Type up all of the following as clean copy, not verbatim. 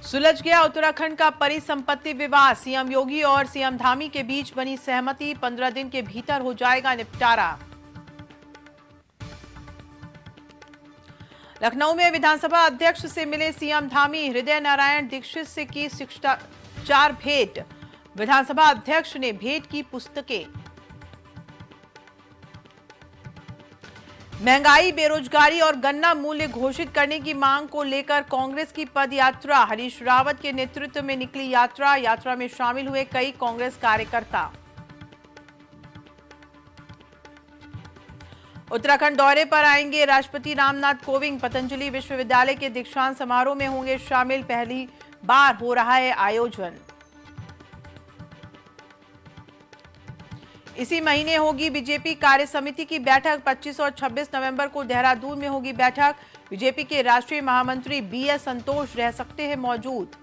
सुलझ गया उत्तराखंड का परिसंपत्ति विवाद। सीएम योगी और सीएम धामी के बीच बनी सहमति, 15 दिन के भीतर हो जाएगा निपटारा। लखनऊ में विधानसभा अध्यक्ष से मिले सीएम धामी, हृदय नारायण दीक्षित से की शिष्टाचार भेंट। विधानसभा अध्यक्ष ने भेंट की पुस्तकें। महंगाई, बेरोजगारी और गन्ना मूल्य घोषित करने की मांग को लेकर कांग्रेस की पद यात्रा। हरीश रावत के नेतृत्व में निकली यात्रा में शामिल हुए कई कांग्रेस कार्यकर्ता। उत्तराखंड दौरे पर आएंगे राष्ट्रपति रामनाथ कोविंद। पतंजलि विश्वविद्यालय के दीक्षांत समारोह में होंगे शामिल। पहली बार हो रहा है आयोजन। इसी महीने होगी बीजेपी कार्य समिति की बैठक। 25 और 26 नवंबर को देहरादून में होगी बैठक। बीजेपी के राष्ट्रीय महामंत्री बीएस संतोष रह सकते हैं मौजूद।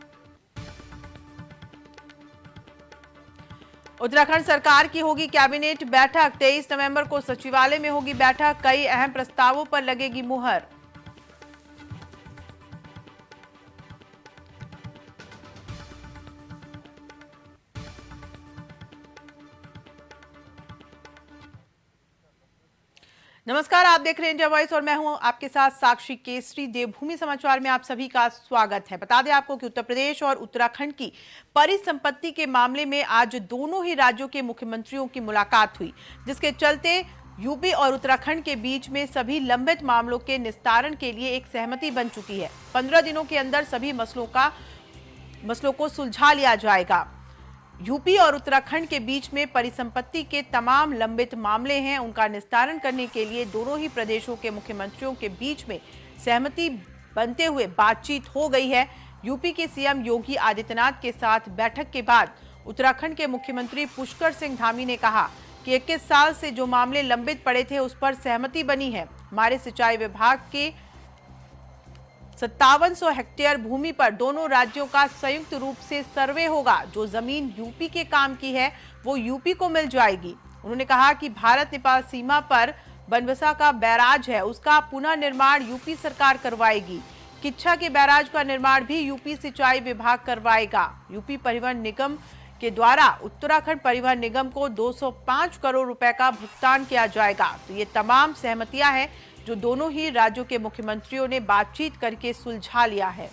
उत्तराखंड सरकार की होगी कैबिनेट बैठक। 23 नवंबर को सचिवालय में होगी बैठक। कई अहम प्रस्तावों पर लगेगी मुहर। नमस्कार, आप देख रहे हैं इंडिया वॉइस और मैं हूं आपके साथ साक्षी केसरी। देवभूमि समाचार में आप सभी का स्वागत है। बता दें आपको कि उत्तर प्रदेश और उत्तराखंड की परिसंपत्ति के मामले में आज दोनों ही राज्यों के मुख्यमंत्रियों की मुलाकात हुई, जिसके चलते यूपी और उत्तराखंड के बीच में सभी लंबित मामलों के निस्तारण के लिए एक सहमति बन चुकी है। 15 दिनों के अंदर सभी मसलों को सुलझा लिया जाएगा। यूपी और उत्तराखंड के बीच में परिसंपत्ति के तमाम लंबित मामले हैं, उनका निस्तारण करने के लिए दोनों ही प्रदेशों के मुख्यमंत्रियों के बीच में सहमति बनते हुए बातचीत हो गई है। यूपी के सीएम योगी आदित्यनाथ के साथ बैठक के बाद उत्तराखंड के मुख्यमंत्री पुष्कर सिंह धामी ने कहा कि 21 साल से जो मामले लंबित पड़े थे उस पर सहमति बनी है। हमारे सिंचाई विभाग के 5700 हेक्टेयर भूमि पर दोनों राज्यों का संयुक्त रूप से सर्वे होगा। जो जमीन यूपी के काम की है वो यूपी को मिल जाएगी। उन्होंने कहा कि भारत नेपाल सीमा पर बनबसा का बैराज है, उसका पुनर्निर्माण यूपी सरकार करवाएगी। किच्छा के बैराज का निर्माण भी यूपी सिंचाई विभाग करवाएगा। यूपी परिवहन निगम के द्वारा उत्तराखंड परिवहन निगम को 205 करोड़ रुपए का भुगतान किया जाएगा। तो ये तमाम सहमतियां हैं जो दोनों ही राज्यों के मुख्यमंत्रियों ने बातचीत करके सुलझा लिया है।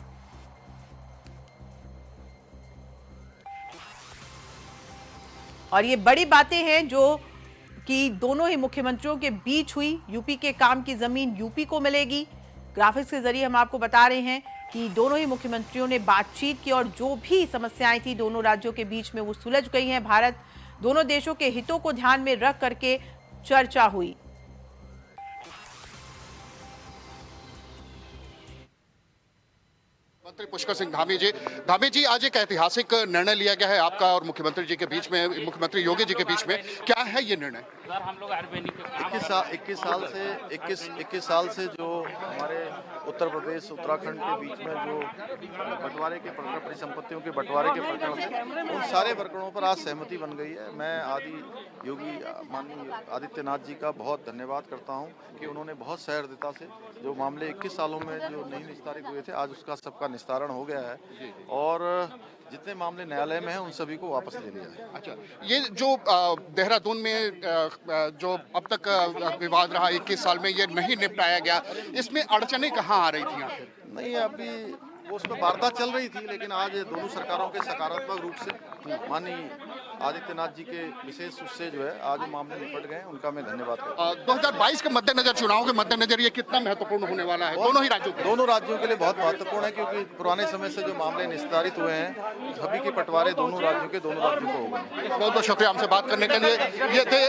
और ये बड़ी बातें हैं जो कि दोनों ही मुख्यमंत्रियों के बीच हुई। यूपी के काम की जमीन यूपी को मिलेगी। ग्राफिक्स के जरिए हम आपको बता रहे हैं कि दोनों ही मुख्यमंत्रियों ने बातचीत की और जो भी समस्याएं थी दोनों राज्यों के बीच में वो सुलझ गई हैं। भारत दोनों देशों के हितों को ध्यान में रख करके चर्चा हुई। मंत्री पुष्कर सिंह धामी जी, आज एक ऐतिहासिक निर्णय लिया गया है आपका और मुख्यमंत्री जी के बीच में, मुख्यमंत्री योगी जी के बीच में। क्या है ये निर्णय? सर, हम लोग 21 साल से जो हमारे उत्तर प्रदेश उत्तराखंड के बीच में जो बंटवारे के प्रकरण, परिसंपत्तियों के बंटवारे के प्रकरण थे, उन सारे प्रकरणों पर आज सहमति बन गई है। मैं योगी माननीय आदित्यनाथ जी का बहुत धन्यवाद करता हूं कि उन्होंने बहुत सहृदयता से जो मामले 21 सालों में जो नहीं निस्तारित हुए थे, आज उसका सबका निस्तारण हो गया है और जितने मामले न्यायालय में हैं उन सभी को वापस ले लिया है। अच्छा, ये जो देहरादून में जो अब तक विवाद रहा 21 साल में, ये नहीं निपटाया गया, इसमें अड़चनें कहाँ आ रही थी आखिर? नहीं, अभी वो उसमें वार्ता चल रही थी, लेकिन आज दोनों सरकारों के सकारात्मक रूप से माननीय आदित्यनाथ जी के विशेष उससे जो है आज मामले निपट गए, उनका मैं धन्यवाद करता हूं। 2022 के मद्देनजर, चुनाव के मद्देनजर ये कितना महत्वपूर्ण होने वाला है दोनों ही राज्यों के? दोनों राज्यों के लिए बहुत महत्वपूर्ण है, क्योंकि पुराने समय से जो मामले निस्तारित हुए हैं सभी के बंटवारे दोनों राज्यों को हो गए। बहुत बहुत शुक्रिया हमसे बात करने के लिए। ये थे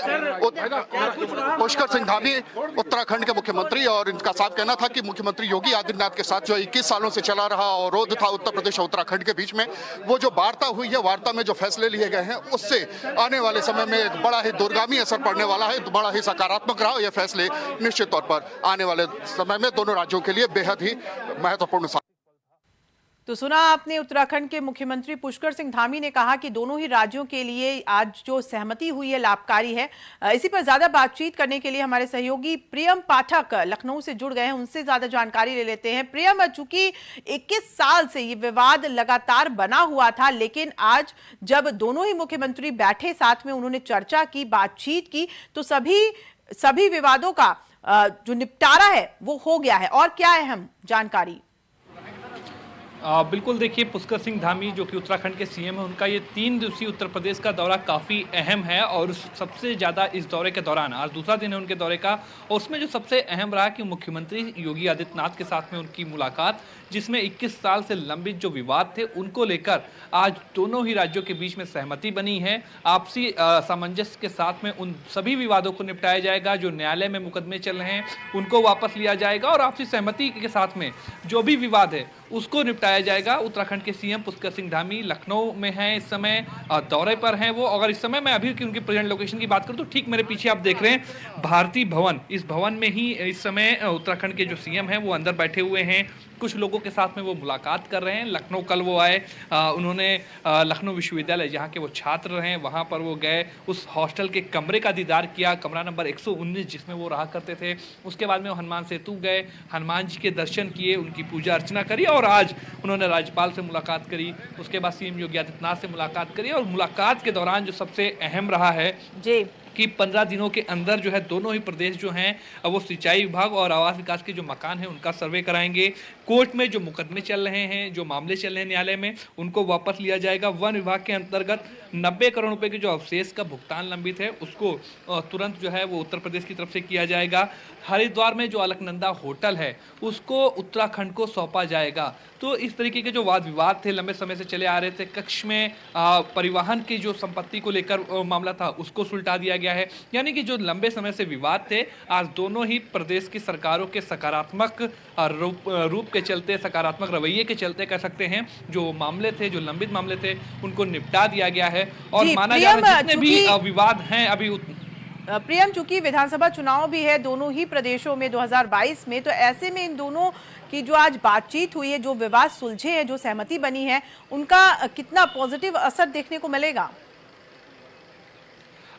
पुष्कर सिंह धामी, उत्तराखंड के मुख्यमंत्री, और इनका साफ कहना था कि मुख्यमंत्री योगी आदित्यनाथ के साथ जो 21 सालों से चला रहा अवरोध था उत्तर प्रदेश और उत्तराखंड के बीच में, वो जो वार्ता हुई है, वार्ता में जो फैसले लिए गए हैं उससे आने वाले समय में एक बड़ा ही दूरगामी असर पड़ने वाला है, बड़ा ही सकारात्मक रहा। ये फैसले निश्चित तौर पर आने वाले समय में दोनों राज्यों के लिए बेहद ही महत्वपूर्ण। तो सुना आपने, उत्तराखंड के मुख्यमंत्री पुष्कर सिंह धामी ने कहा कि दोनों ही राज्यों के लिए आज जो सहमति हुई है लाभकारी है। इसी पर ज्यादा बातचीत करने के लिए हमारे सहयोगी प्रियम पाठक लखनऊ से जुड़ गए हैं, उनसे ज्यादा जानकारी ले लेते हैं। प्रियम, चूंकि 21 साल से ये विवाद लगातार बना हुआ था, लेकिन आज जब दोनों ही मुख्यमंत्री बैठे, साथ में उन्होंने चर्चा की, बातचीत की, तो सभी विवादों का जो निपटारा है वो हो गया है। और क्या अहम जानकारी? बिल्कुल, देखिए, पुष्कर सिंह धामी जो कि उत्तराखंड के सीएम है, उनका ये 3 दिवसीय उत्तर प्रदेश का दौरा काफ़ी अहम है और सबसे ज़्यादा इस दौरे के दौरान आज दूसरा दिन है उनके दौरे का, और उसमें जो सबसे अहम रहा कि मुख्यमंत्री योगी आदित्यनाथ के साथ में उनकी मुलाकात, जिसमें 21 साल से लंबित जो विवाद थे उनको लेकर आज दोनों ही राज्यों के बीच में सहमति बनी है। आपसी सामंजस्य के साथ में उन सभी विवादों को निपटाया जाएगा, जो न्यायालय में मुकदमे चल रहे हैं उनको वापस लिया जाएगा, और आपसी सहमति के साथ में जो भी विवाद है उसको निपटाया जाएगा। उत्तराखंड के सीएम पुष्कर सिंह धामी लखनऊ में हैं इस समय, दौरे पर हैं वो। अगर इस समय मैं अभी की उनकी प्रेजेंट लोकेशन की बात करूं तो ठीक मेरे पीछे आप देख रहे हैं भारती भवन, इस भवन में ही इस समय उत्तराखंड के जो सीएम हैं वो अंदर बैठे हुए हैं। कुछ लोगों के साथ में वो मुलाकात कर रहे हैं। लखनऊ कल वो आए, उन्होंने लखनऊ विश्वविद्यालय जहाँ के वो छात्र रहे वहाँ पर वो गए, उस हॉस्टल के कमरे का दीदार किया, कमरा नंबर 119 जिसमें वो रहा करते थे। उसके बाद में वो हनुमान सेतु गए, हनुमान जी के दर्शन किए, उनकी पूजा अर्चना करी, और आज उन्होंने राज्यपाल से मुलाकात करी। उसके बाद सीएम योगी आदित्यनाथ से मुलाकात करी, और मुलाकात के दौरान जो सबसे अहम रहा है जी कि 15 दिनों के अंदर जो है दोनों ही प्रदेश जो हैं वो सिंचाई विभाग और आवास विकास के जो मकान हैं उनका सर्वे कराएंगे। कोर्ट में जो मुकदमे चल रहे हैं, जो मामले चल रहे हैं न्यायालय में, उनको वापस लिया जाएगा। वन विभाग के अंतर्गत 90 करोड़ रुपए के जो अवशेष का भुगतान लंबित है उसको तुरंत जो है वो उत्तर प्रदेश की तरफ से किया जाएगा। हरिद्वार में जो अलकनंदा होटल है उसको उत्तराखंड को सौंपा जाएगा। तो इस तरीके के जो वाद विवाद थे, लंबे समय से चले आ रहे थे, कक्ष में परिवहन की जो संपत्ति को लेकर मामला था उसको सुलटा दिया गया है। यानी कि जो लंबे समय से विवाद थे, आज दोनों ही प्रदेश की सरकारों के सकारात्मक रूप के चलते, सकारात्मक रवैये के चलते कह सकते हैं, जो मामले थे, जो लंबित मामले थे, उनको निपटा दिया गया है। और माना जा रहा है जितने भी विवाद हैं अभी प्रियम, चूंकि विधानसभा चुनाव भी है दोनों ही प्रदेशों में 2022 में, तो ऐसे में इन दोनों की जो आज बातचीत हुई है, जो विवाद सुलझे हैं, जो सहमति बनी है, उनका कितना पॉजिटिव असर देखने को मिलेगा?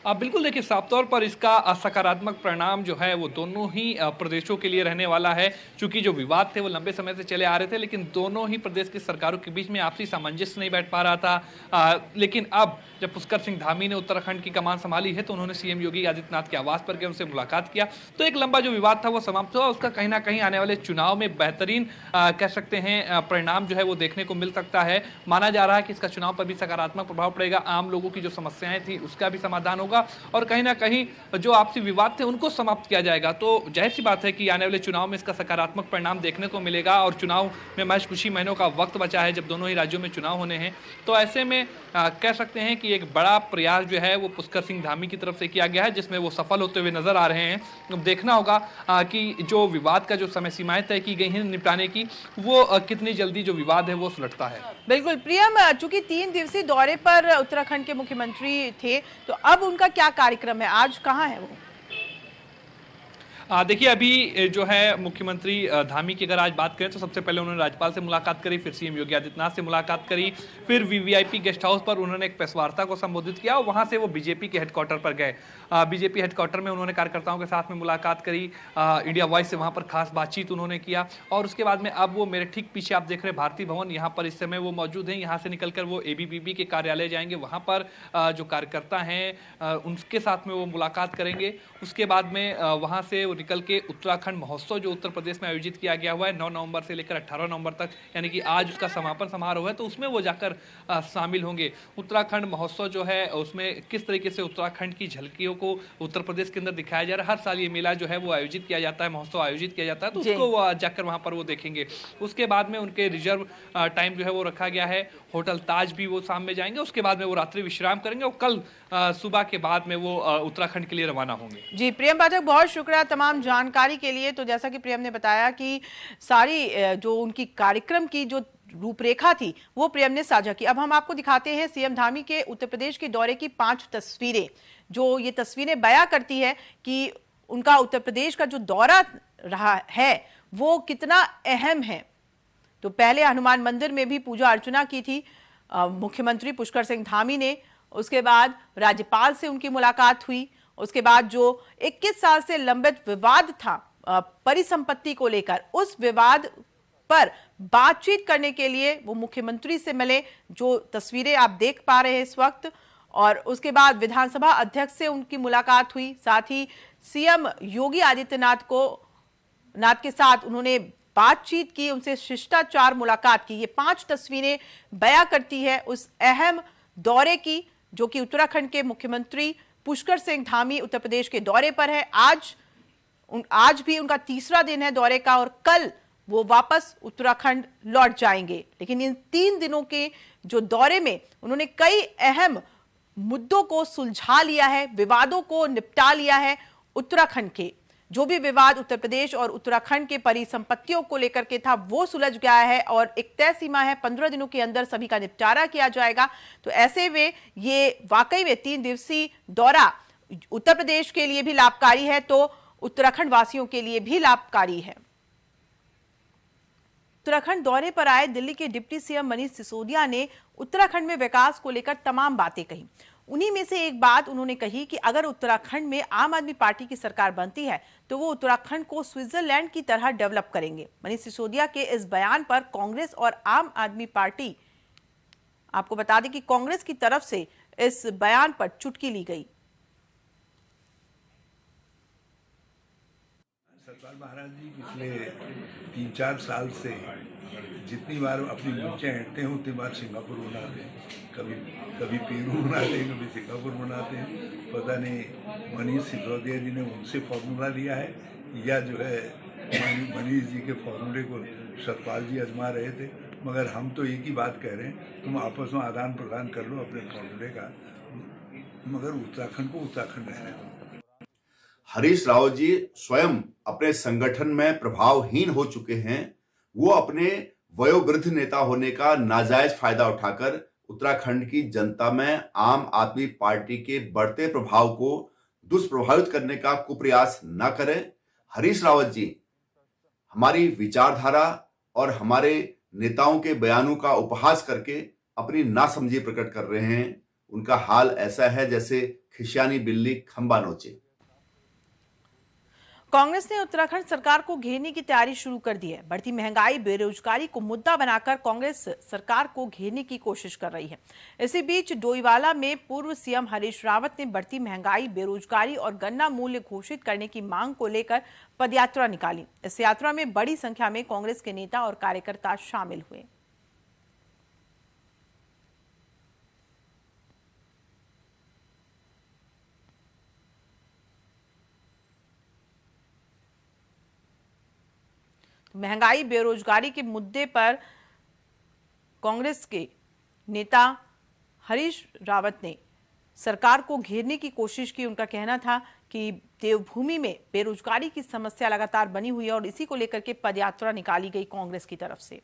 बिल्कुल, देखिए, साफ तौर पर इसका सकारात्मक परिणाम जो है वो दोनों ही प्रदेशों के लिए रहने वाला है। चूंकि जो विवाद थे वो लंबे समय से चले आ रहे थे, लेकिन दोनों ही प्रदेश की सरकारों के बीच में आपसी सामंजस्य नहीं बैठ पा रहा था। लेकिन अब जब पुष्कर सिंह धामी ने उत्तराखंड की कमान संभाली है तो उन्होंने सीएम योगी आदित्यनाथ के आवास पर गए, उनसे मुलाकात किया, तो एक लंबा जो विवाद था वो समाप्त हुआ। उसका कहीं ना कहीं आने वाले चुनाव में बेहतरीन कह सकते हैं परिणाम जो है वो देखने को मिल सकता है। माना जा रहा है कि इसका चुनाव पर भी सकारात्मक प्रभाव पड़ेगा, आम लोगों की जो समस्याएं थी उसका भी समाधान होगा, और कहीं ना कहीं जो आपसी विवाद थे उनको समाप्त किया जाएगा। तो जाहिर सी बात है कि आने वाले चुनाव में इसका सकारात्मक परिणाम देखने को मिलेगा, और चुनाव में महज कुछ ही महीनों का वक्त बचा है जब दोनों ही राज्यों में चुनाव होने हैं। तो ऐसे में कह सकते हैं कि एक बड़ा प्रयास जो है वो पुष्कर सिंह धामी की तरफ से किया गया है, जिसमें वो सफल होते हुए नजर आ रहे हैं। अब देखना होगा कि जो विवाद का जो समय सीमाएं तय की गई हैं निपटाने की, वो कितनी जल्दी जो विवाद है वो सुलटता है। बिल्कुल प्रियम, चूंकि 3 दिवसीय दौरे पर उत्तराखंड के मुख्यमंत्री थे, तो अब उनका क्या कार्यक्रम है, आज कहाँ है वो? देखिए, अभी जो है मुख्यमंत्री धामी की अगर आज बात करें तो सबसे पहले उन्होंने राज्यपाल से मुलाकात करी, फिर सीएम योगी आदित्यनाथ से मुलाकात करी, फिर वीवीआईपी गेस्ट हाउस पर उन्होंने एक प्रेस वार्ता को संबोधित किया, और वहां से वो बीजेपी के हेडक्वार्टर पर गए। बीजेपी हेडक्वार्टर में उन्होंने कार्यकर्ताओं के साथ में मुलाकात करी, इंडिया वॉइस से वहाँ पर खास बातचीत उन्होंने किया, और उसके बाद में अब वो मेरे ठीक पीछे आप देख रहे हैं भारती भवन, यहाँ पर इस समय वो मौजूद हैं। यहाँ से निकलकर वो एबीवीपी के कार्यालय जाएंगे, वहाँ पर जो कार्यकर्ता हैं उनके साथ में वो मुलाकात करेंगे। उसके बाद में वहाँ से वो निकल के उत्तराखंड महोत्सव जो उत्तर प्रदेश में आयोजित किया गया हुआ है 9 नवंबर से लेकर 18 नवंबर तक, यानी कि आज उसका समापन समारोह है, तो उसमें वो जाकर शामिल होंगे। उत्तराखंड महोत्सव जो है उसमें किस तरीके से उत्तराखंड की झलकियों को उत्तर प्रदेश के अंदर दिखाया जा रहा है। हर साल ये मेला जो है वो आयोजित किया जाता है, महोत्सव आयोजित किया जाता है, तो उसको वो जाकर वहाँ पर वो देखेंगे। उसके बाद में उनके रिजर्व टाइम जो है वो रखा गया है, होटल ताज भी वो शाम में जाएंगे, उसके बाद में वो रात्रि विश्राम करेंगे, और कल सुबह के बाद में वो उत्तराखंड के लिए रवाना होंगे। जी प्रियम पाठक, बहुत शुक्रिया तमाम जानकारी के लिए। तो जैसा कि प्रियम ने बताया कि सारी जो उनकी कार्यक्रम की जो रूपरेखा थी वो प्रियम ने साझा की। अब हम आपको दिखाते हैं सीएम धामी के उत्तर प्रदेश के दौरे की 5 तस्वीरें, जो ये तस्वीरें बयां करती है कि उनका उत्तर प्रदेश का जो दौरा रहा है वो कितना अहम है। तो पहले हनुमान मंदिर में भी पूजा अर्चना की थी मुख्यमंत्री पुष्कर सिंह धामी ने। उसके बाद राज्यपाल से उनकी मुलाकात हुई। उसके बाद जो 21 साल से लंबित विवाद था परिसंपत्ति को लेकर, उस विवाद पर बातचीत करने के लिए वो मुख्यमंत्री से मिले, जो तस्वीरें आप देख पा रहे हैं इस वक्त। और उसके बाद विधानसभा अध्यक्ष से उनकी मुलाकात हुई। साथ ही सीएम योगी आदित्यनाथ के साथ उन्होंने बातचीत की, उनसे शिष्टाचार मुलाकात की। ये 5 तस्वीरें बयां करती है उस अहम दौरे की, जो कि उत्तराखंड के मुख्यमंत्री पुष्कर सिंह धामी उत्तर प्रदेश के दौरे पर है। आज भी उनका तीसरा दिन है दौरे का और कल वो वापस उत्तराखंड लौट जाएंगे। लेकिन इन 3 दिनों के जो दौरे में उन्होंने कई अहम मुद्दों को सुलझा लिया है, विवादों को निपटा लिया है। उत्तराखंड के जो भी विवाद उत्तर प्रदेश और उत्तराखंड के परिसंपत्तियों को लेकर के था वो सुलझ गया है और एक तय सीमा है, 15 दिनों के अंदर सभी का निपटारा किया जाएगा। तो ऐसे में ये वाकई में 3 दिवसीय दौरा उत्तर प्रदेश के लिए भी लाभकारी है, तो उत्तराखंड वासियों के लिए भी लाभकारी है। उत्तराखंड दौरे पर आए दिल्ली के डिप्टी सीएम मनीष सिसोदिया ने उत्तराखंड में विकास को लेकर तमाम बातें कही। उन्हीं में से एक बात उन्होंने कही कि अगर उत्तराखंड में आम आदमी पार्टी की सरकार बनती है तो वो उत्तराखंड को स्विट्जरलैंड की तरह डेवलप करेंगे। मनीष सिसोदिया के इस बयान पर कांग्रेस और आम आदमी पार्टी, आपको बता दें कि कांग्रेस की तरफ से इस बयान पर चुटकी ली गई। सतपाल महाराज जी पिछले 3-4 साल से जितनी बार अपनी मूर्छें हटते हैं उतनी बार सिंगापुर बनाते हैं, कभी पेरू बनाते हैं, कभी सिंगापुर बनाते हैं। पता नहीं मनीष सिसोदिया जी ने उनसे फॉर्मूला लिया है या जो है मनीष जी के फॉर्मूले को सतपाल जी आजमा रहे थे। मगर हम तो एक ही बात कह रहे हैं, तुम आपस में आदान प्रदान कर लो अपने फॉर्मूले का, मगर उत्तराखंड को उत्तराखंड रहने दो। हरीश रावत जी स्वयं अपने संगठन में प्रभावहीन हो चुके हैं। वो अपने वयोवृद्ध नेता होने का नाजायज फायदा उठाकर उत्तराखंड की जनता में आम आदमी पार्टी के बढ़ते प्रभाव को दुष्प्रभावित करने का कुप्रयास न करें। हरीश रावत जी हमारी विचारधारा और हमारे नेताओं के बयानों का उपहास करके अपनी नासमझी प्रकट कर रहे हैं। उनका हाल ऐसा है जैसे खिसियानी बिल्ली खंबा नोचे। कांग्रेस ने उत्तराखंड सरकार को घेरने की तैयारी शुरू कर दी है। बढ़ती महंगाई, बेरोजगारी को मुद्दा बनाकर कांग्रेस सरकार को घेरने की कोशिश कर रही है। इसी बीच डोईवाला में पूर्व सीएम हरीश रावत ने बढ़ती महंगाई, बेरोजगारी और गन्ना मूल्य घोषित करने की मांग को लेकर पदयात्रा निकाली। इस यात्रा में बड़ी संख्या में कांग्रेस के नेता और कार्यकर्ता शामिल हुए। महंगाई, बेरोजगारी के मुद्दे पर कांग्रेस के नेता हरीश रावत ने सरकार को घेरने की कोशिश की। उनका कहना था कि देवभूमि में बेरोजगारी की समस्या लगातार बनी हुई है और इसी को लेकर के पदयात्रा निकाली गई कांग्रेस की तरफ से।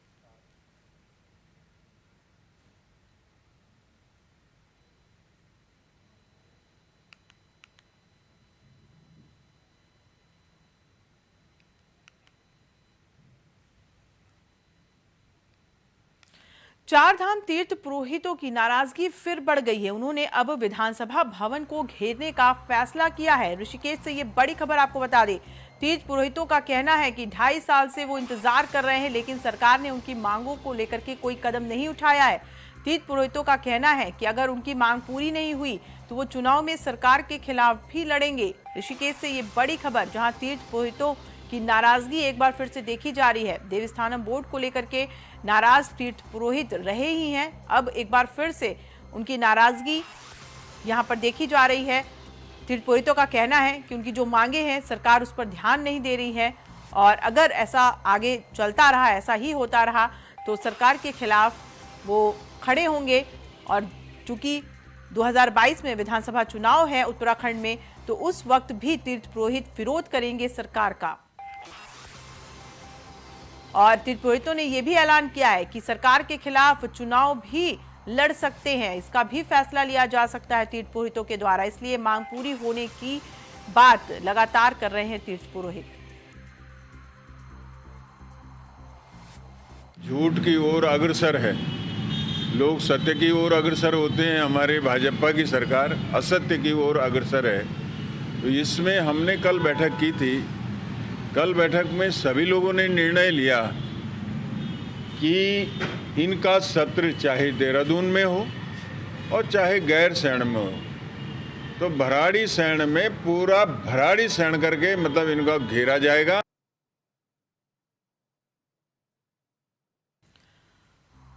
चारधाम तीर्थ पुरोहितों की नाराजगी फिर बढ़ गई है। उन्होंने अब विधानसभा भवन को घेरने का फैसला किया है। ऋषिकेश से ये बड़ी खबर आपको बता दें। तीर्थ पुरोहितों का कहना है कि 2.5 साल से वो इंतजार कर रहे हैं, लेकिन सरकार ने उनकी मांगों को लेकर के कोई कदम नहीं उठाया है। तीर्थ पुरोहितों का कहना है कि अगर उनकी मांग पूरी नहीं हुई तो वो चुनाव में सरकार के खिलाफ भी लड़ेंगे। ऋषिकेश से ये बड़ी खबर, जहां तीर्थ पुरोहितों की नाराजगी एक बार फिर से देखी जा रही है। देवस्थानम बोर्ड को लेकर के नाराज तीर्थ पुरोहित रहे ही हैं, अब एक बार फिर से उनकी नाराजगी यहां पर देखी जा रही है। तीर्थ पुरोहितों का कहना है कि उनकी जो मांगे हैं सरकार उस पर ध्यान नहीं दे रही है और अगर ऐसा आगे चलता रहा, ऐसा ही होता रहा तो सरकार के खिलाफ वो खड़े होंगे। और चूंकि 2022 में विधानसभा चुनाव है उत्तराखंड में, तो उस वक्त भी तीर्थ पुरोहित विरोध करेंगे सरकार का। और तीर्थ पुरोहितों ने यह भी ऐलान किया है कि सरकार के खिलाफ चुनाव भी लड़ सकते हैं, इसका भी फैसला लिया जा सकता है तीर्थ पुरोहितों के द्वारा। इसलिए मांग पूरी होने की बात लगातार कर रहे हैं तीर्थ पुरोहित। झूठ की ओर अग्रसर है। लोग सत्य की ओर अग्रसर होते हैं, हमारे भाजपा की सरकार असत्य की ओर अग्रसर है। तो इसमें हमने कल बैठक की थी। कल बैठक में सभी लोगों ने निर्णय लिया कि इनका सत्र चाहे देहरादून में हो और चाहे गैरसैंण में हो, तो भराड़ीसैंण में पूरा भराड़ीसैंण करके मतलब इनका घेरा जाएगा।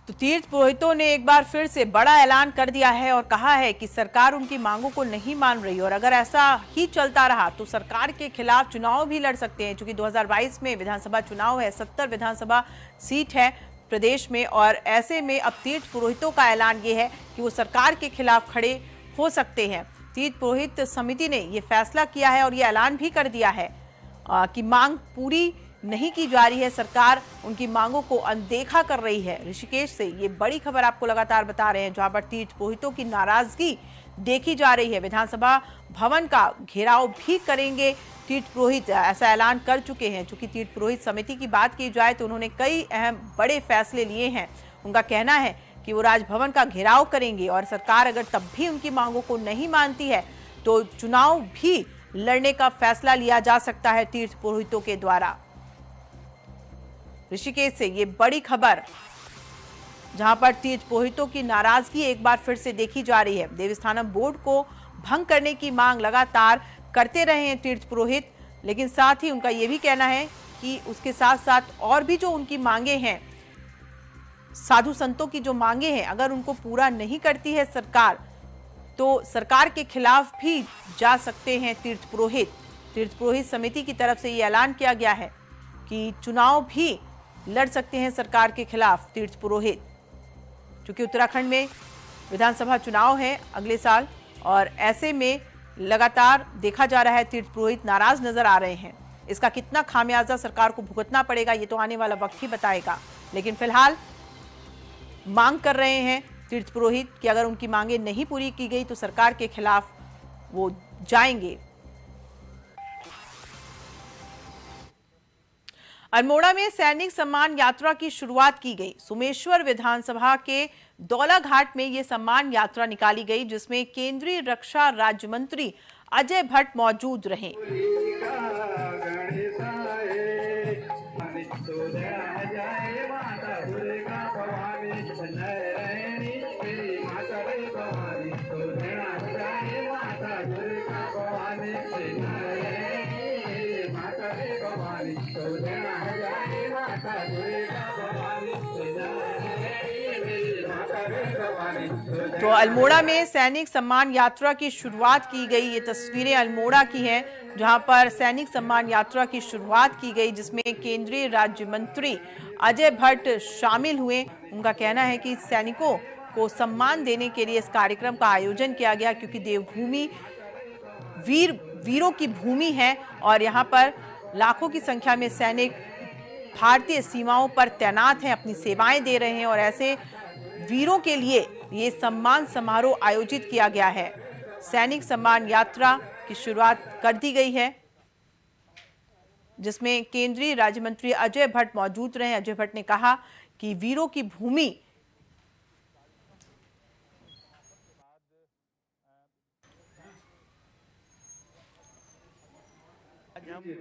तो तीर्थ पुरोहितों ने एक बार फिर से बड़ा ऐलान कर दिया है और कहा है कि सरकार उनकी मांगों को नहीं मान रही और अगर ऐसा ही चलता रहा तो सरकार के खिलाफ चुनाव भी लड़ सकते हैं। क्योंकि 2022 में विधानसभा चुनाव है, 70 विधानसभा सीट है प्रदेश में और ऐसे में अब तीर्थ पुरोहितों का ऐलान ये है कि वो सरकार के खिलाफ खड़े हो सकते हैं। तीर्थ पुरोहित समिति ने ये फैसला किया है और ये ऐलान भी कर दिया है कि मांग पूरी नहीं की जा रही है, सरकार उनकी मांगों को अनदेखा कर रही है। ऋषिकेश से ये बड़ी खबर आपको लगातार बता रहे हैं, जहां पर तीर्थ पुरोहितों की नाराजगी देखी जा रही है। विधानसभा भवन का घेराव भी करेंगे तीर्थ पुरोहित, ऐसा ऐलान कर चुके हैं। चूंकि तीर्थ पुरोहित समिति की बात की जाए तो उन्होंने कई अहम बड़े फैसले लिए हैं। उनका कहना है कि वो राजभवन का घेराव करेंगे और सरकार अगर तब भी उनकी मांगों को नहीं मानती है तो चुनाव भी लड़ने का फैसला लिया जा सकता है तीर्थ पुरोहितों के द्वारा। ऋषिकेश से ये बड़ी खबर, जहां पर तीर्थ पुरोहितों की नाराजगी एक बार फिर से देखी जा रही है। देवस्थानम बोर्ड को भंग करने की मांग लगातार करते रहे हैं तीर्थ पुरोहित, लेकिन साथ ही उनका यह भी कहना है कि उसके साथ साथ और भी जो उनकी मांगे हैं, साधु संतों की जो मांगे हैं, अगर उनको पूरा नहीं करती है सरकार तो सरकार के खिलाफ भी जा सकते हैं तीर्थ पुरोहित। तीर्थ पुरोहित समिति की तरफ से ये ऐलान किया गया है कि चुनाव भी लड़ सकते हैं सरकार के खिलाफ तीर्थ पुरोहित। क्योंकि उत्तराखंड में विधानसभा चुनाव है अगले साल और ऐसे में लगातार देखा जा रहा है तीर्थ पुरोहित नाराज नजर आ रहे हैं। इसका कितना खामियाजा सरकार को भुगतना पड़ेगा ये तो आने वाला वक्त ही बताएगा, लेकिन फिलहाल मांग कर रहे हैं तीर्थ पुरोहित कि अगर उनकी मांगे नहीं पूरी की गई तो सरकार के खिलाफ वो जाएंगे। अल्मोड़ा में सैनिक सम्मान यात्रा की शुरुआत की गई। सुमेश्वर विधानसभा के दौला घाट में ये सम्मान यात्रा निकाली गई, जिसमें केंद्रीय रक्षा राज्य मंत्री अजय भट्ट मौजूद रहे। तो अल्मोड़ा में सैनिक सम्मान यात्रा की शुरुआत की गई। ये तस्वीरें अल्मोड़ा की हैं, जहां पर सैनिक सम्मान यात्रा की शुरुआत की गई, जिसमें केंद्रीय राज्य मंत्री अजय भट्ट शामिल हुए। उनका कहना है कि सैनिकों को सम्मान देने के लिए इस कार्यक्रम का आयोजन किया गया, क्योंकि देवभूमि वीरों की भूमि है और यहाँ पर लाखों की संख्या में सैनिक भारतीय सीमाओं पर तैनात हैं, अपनी सेवाएं दे रहे हैं और ऐसे वीरों के लिए ये सम्मान समारोह आयोजित किया गया है। सैनिक सम्मान यात्रा की शुरुआत कर दी गई है, जिसमें केंद्रीय राज्य मंत्री अजय भट्ट मौजूद रहे। अजय भट्ट ने कहा कि वीरों की भूमि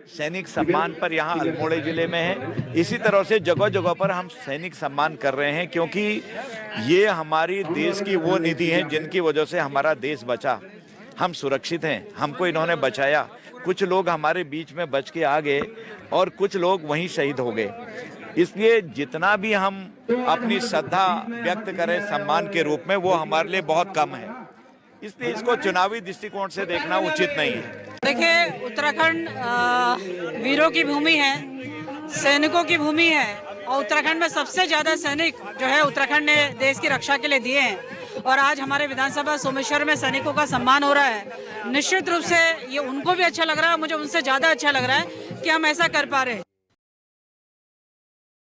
सैनिक सम्मान पर यहाँ अल्मोड़ा जिले में है। इसी तरह से जगह जगह पर हम सैनिक सम्मान कर रहे हैं, क्योंकि ये हमारी देश की वो निधि है जिनकी वजह से हमारा देश बचा। हम सुरक्षित हैं, हमको इन्होंने बचाया। कुछ लोग हमारे बीच में बच के आ गए और कुछ लोग वहीं शहीद हो गए। इसलिए जितना भी हम अपनी श्रद्धा व्यक्त करें सम्मान के रूप में, वो हमारे लिए बहुत कम है। इसलिए इसको चुनावी दृष्टिकोण से देखना उचित नहीं है। देखिए, उत्तराखंड वीरों की भूमि है, सैनिकों की भूमि है और उत्तराखंड में सबसे ज्यादा सैनिक जो है उत्तराखंड ने देश की रक्षा के लिए दिए हैं। और आज हमारे विधानसभा सोमेश्वर में सैनिकों का सम्मान हो रहा है। निश्चित रूप से ये उनको भी अच्छा लग रहा है, मुझे उनसे ज्यादा अच्छा लग रहा है कि हम ऐसा कर पा रहे हैं।